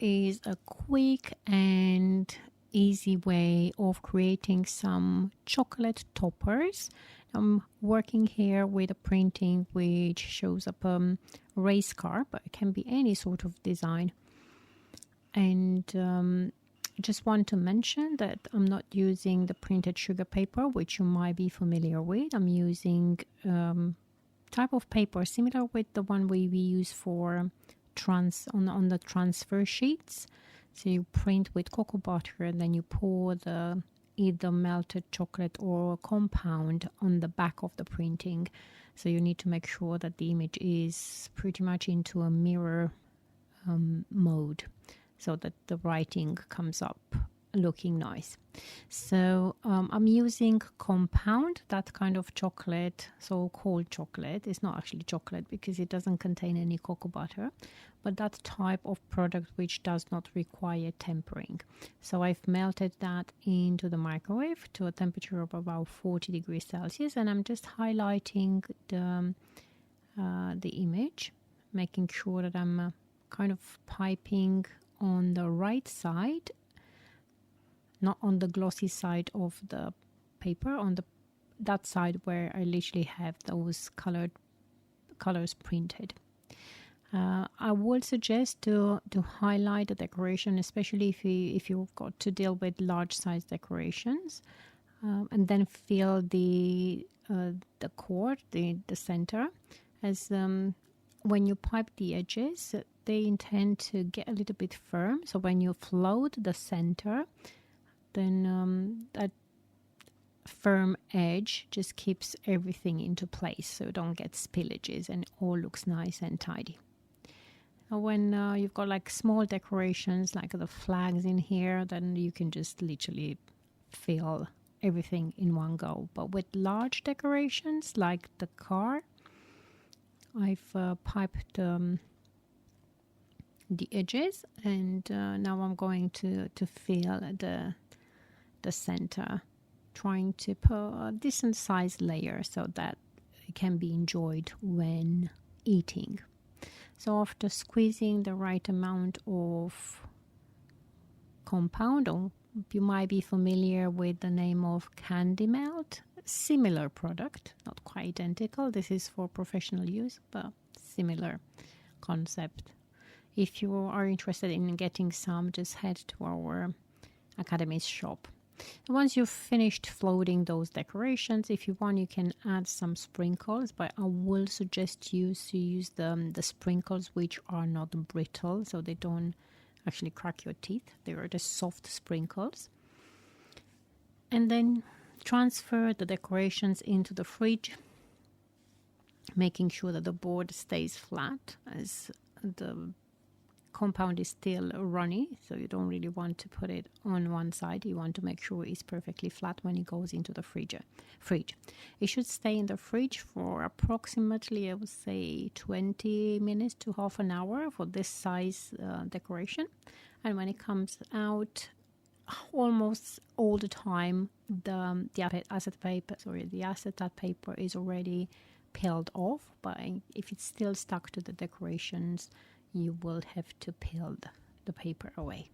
is a quick and easy way of creating some chocolate toppers. I'm working here with a printing which shows up a race car, but it can be any sort of design. And just want to mention that I'm not using the printed sugar paper, which you might be familiar with. I'm using type of paper similar with the one we use for on the transfer sheets. So you print with cocoa butter and then you pour the either melted chocolate or compound on the back of the printing. So you need to make sure that the image is pretty much into a mirror mode, so that the writing comes up looking nice. So I'm using compound, that kind of chocolate, so-called chocolate. It's not actually chocolate because it doesn't contain any cocoa butter, but that type of product which does not require tempering. So I've melted that into the microwave to a temperature of about 40 degrees Celsius, and I'm just highlighting the image, making sure that I'm kind of piping on the right side, not on the glossy side of the paper, on that side where I literally have those colors printed. I would suggest to highlight the decoration, especially if you've got to deal with large size decorations, and then fill the core, the center, as when you pipe the edges, they intend to get a little bit firm. So when you float the center, then that firm edge just keeps everything into place, so you don't get spillages and it all looks nice and tidy. When you've got like small decorations like the flags in here, then you can just literally fill everything in one go. But with large decorations like the car, I've piped the edges, and now I'm going to fill the center, trying to put a decent sized layer so that it can be enjoyed when eating. So after squeezing the right amount of compound, or you might be familiar with the name of candy melt, similar product, not quite identical. This is for professional use, but similar concept. If you are interested in getting some, just head to our Academy's shop. Once you've finished floating those decorations, if you want, you can add some sprinkles, but I will suggest you to use the sprinkles which are not brittle, so they don't actually crack your teeth. They are just soft sprinkles. And then transfer the decorations into the fridge, making sure that the board stays flat, as the compound is still runny, so you don't really want to put it on one side. You want to make sure it's perfectly flat when it goes into the fridge. It should stay in the fridge for approximately, I would say, 20 minutes to half an hour for this size decoration. And when it comes out, almost all the time, the acetate paper is already peeled off, but if it's still stuck to the decorations, you will have to peel the paper away.